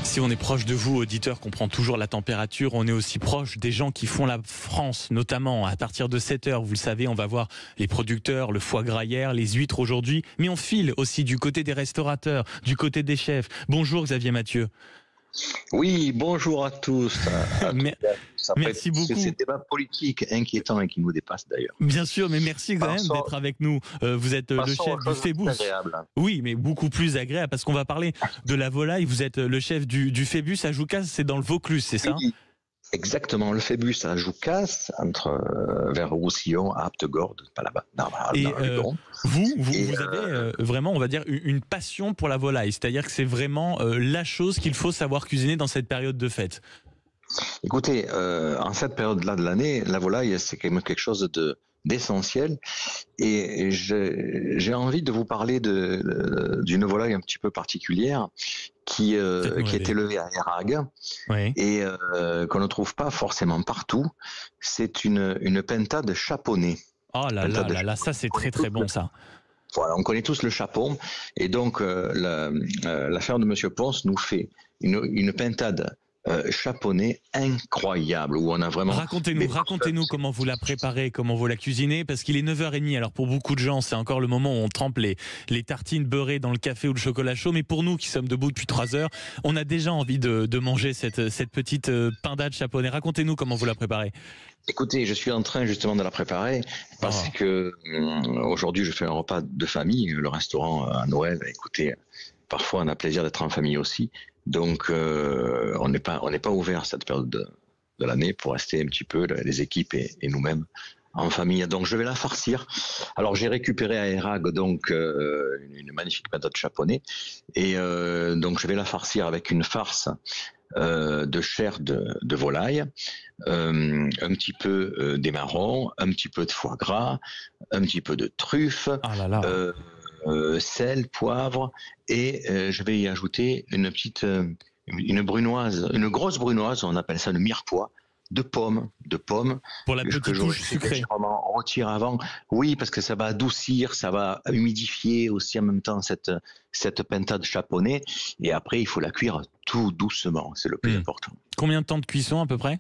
Si on est proche de vous, auditeurs, qu'on prend toujours la température, on est aussi proche des gens qui font la France, notamment à partir de 7h. Vous le savez, on va voir les producteurs, le foie gras hier, les huîtres aujourd'hui, mais on file aussi du côté des restaurateurs, du côté des chefs. Bonjour Xavier Mathieu. Oui, bonjour à tous. Merci beaucoup. C'est des débats politiques inquiétants et qui nous dépassent d'ailleurs. Bien sûr, mais merci quand même d'être avec nous. Vous êtes le chef du Phébus. Oui, mais beaucoup plus agréable parce qu'on va parler de la volaille. Vous êtes le chef du Phébus à Joucas, c'est dans le Vaucluse, c'est ça? Oui, exactement, le Phébus à Joucas, vers Roussillon, à Aptegorde, pas là-bas. Et vous avez vraiment, on va dire, une passion pour la volaille. C'est-à-dire que c'est vraiment la chose qu'il faut savoir cuisiner dans cette période de fête. Écoutez, en cette période-là de l'année, la volaille, c'est quand même quelque chose d'essentiel. Et j'ai envie de vous parler d'une volaille un petit peu particulière qui est élevée à Érag, oui, et qu'on ne trouve pas forcément partout. C'est une pintade chaponnée. Oh là là, ça c'est très très bon ça. Voilà, on connaît tous le chapon, et donc la ferme de Monsieur Ponce nous fait une pintade chaponnée incroyable où on a vraiment... Racontez-nous comment vous la préparez, comment vous la cuisinez, parce qu'il est 9h30, alors pour beaucoup de gens c'est encore le moment où on trempe les tartines beurrées dans le café ou le chocolat chaud, mais pour nous qui sommes debout depuis 3 heures, on a déjà envie de manger cette petite pintade chaponnée. Racontez-nous comment vous la préparez. Écoutez, je suis en train justement de la préparer parce que aujourd'hui je fais un repas de famille, le restaurant à Noël. Écoutez, parfois on a plaisir d'être en famille aussi. Donc, on n'est pas ouvert cette période de l'année pour rester un petit peu, les équipes et nous-mêmes, en famille. Donc, je vais la farcir. Alors, j'ai récupéré à Érag, donc, une magnifique pintade chaponnée. Et donc, je vais la farcir avec une farce de chair de volaille, un petit peu d'émarron, un petit peu de foie gras, un petit peu de truffe. Ah là là. Sel, poivre, et je vais y ajouter une brunoise, une grosse brunoise, on appelle ça le mirepoix, de pommes. Pour la petite touche sucrée. Retire avant, oui, parce que ça va adoucir, ça va humidifier aussi en même temps cette pintade chaponnée, et après il faut la cuire tout doucement, c'est le plus important. Combien de temps de cuisson à peu près ?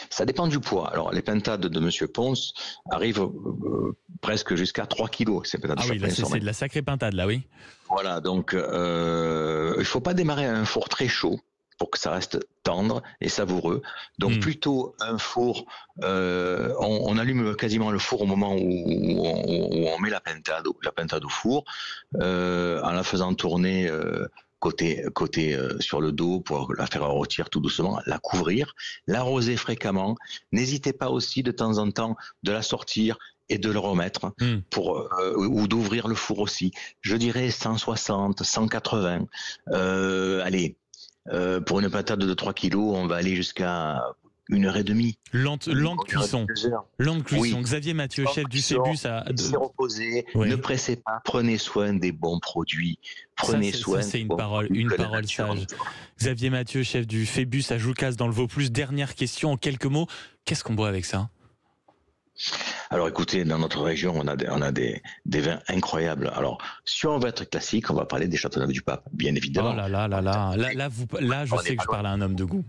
Ça dépend du poids. Alors, les pintades de Monsieur Ponce arrivent presque jusqu'à 3 kilos. Ces pintades oui, là, c'est de la sacrée pintade, là, oui. Voilà, donc il ne faut pas démarrer à un four très chaud pour que ça reste tendre et savoureux. Donc, plutôt un four, on allume quasiment le four au moment où on met la pintade au four, en la faisant tourner... côté sur le dos pour la faire rôtir tout doucement, la couvrir, l'arroser fréquemment. N'hésitez pas aussi de temps en temps de la sortir et de le remettre ou d'ouvrir le four aussi. Je dirais 160, 180. Allez, pour une patate de 3 kilos, on va aller jusqu'à 1h30. Lente cuisson. Oui. Xavier Mathieu, chef du Phébus. Laissez reposer, ne pressez pas, prenez soin des bons produits. C'est une parole sage. Xavier Mathieu, chef du Phébus à Joucas dans le Vaucluse. Dernière question en quelques mots. Qu'est-ce qu'on boit avec ça ? Alors écoutez, dans notre région, on a des vins incroyables. Alors, si on veut être classique, on va parler des Châteauneuf-du-Pape, bien évidemment. Oh là là là là. Là, je sais que je parle à un homme de goût.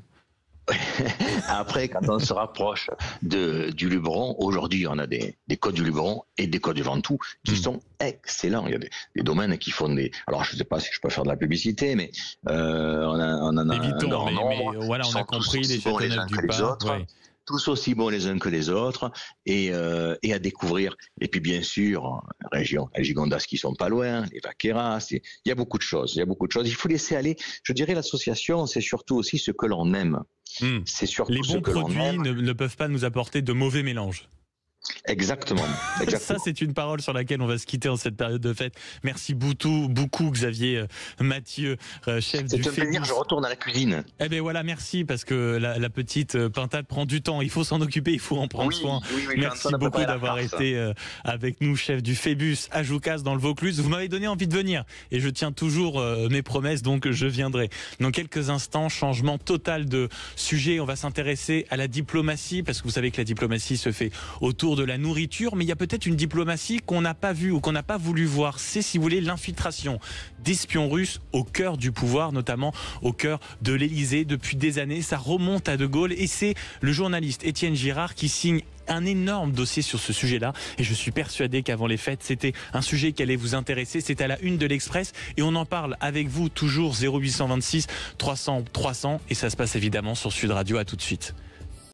Après, quand on se rapproche du Luberon, aujourd'hui, on a des côtes du Luberon et des côtes du Ventoux qui sont excellents. Il y a des domaines qui font des... Alors, je ne sais pas si je peux faire de la publicité, mais on en a Évitons, mais voilà, on a compris les Châteauneuf-du-Pape. Tous aussi bons les uns que les autres, et à découvrir. Et puis bien sûr, région, les Gigondas qui sont pas loin, les Vaqueras, il y a beaucoup de choses. Il faut laisser aller. Je dirais l'association, c'est surtout aussi ce que l'on aime. C'est surtout les bons produits ne peuvent pas nous apporter de mauvais mélanges. Exactement. Ça, c'est une parole sur laquelle on va se quitter en cette période de fête. Merci beaucoup Xavier Mathieu, chef du Phébus. C'est un plaisir, je retourne à la cuisine. Eh bien voilà, merci, parce que la petite pintade prend du temps. Il faut s'en occuper, il faut en prendre soin. Oui, merci beaucoup d'avoir été avec nous, chef du Phébus à Joucas dans le Vaucluse. Vous m'avez donné envie de venir et je tiens toujours mes promesses, donc je viendrai. Dans quelques instants, changement total de sujet. On va s'intéresser à la diplomatie, parce que vous savez que la diplomatie se fait autour de la nourriture, mais il y a peut-être une diplomatie qu'on n'a pas vue ou qu'on n'a pas voulu voir. C'est, si vous voulez, l'infiltration d'espions russes au cœur du pouvoir, notamment au cœur de l'Élysée. Depuis des années, ça remonte à De Gaulle et c'est le journaliste Étienne Girard qui signe un énorme dossier sur ce sujet-là, et je suis persuadé qu'avant les fêtes, c'était un sujet qui allait vous intéresser. C'est à la une de l'Express et on en parle avec vous toujours 0826 300 300 et ça se passe évidemment sur Sud Radio. À tout de suite.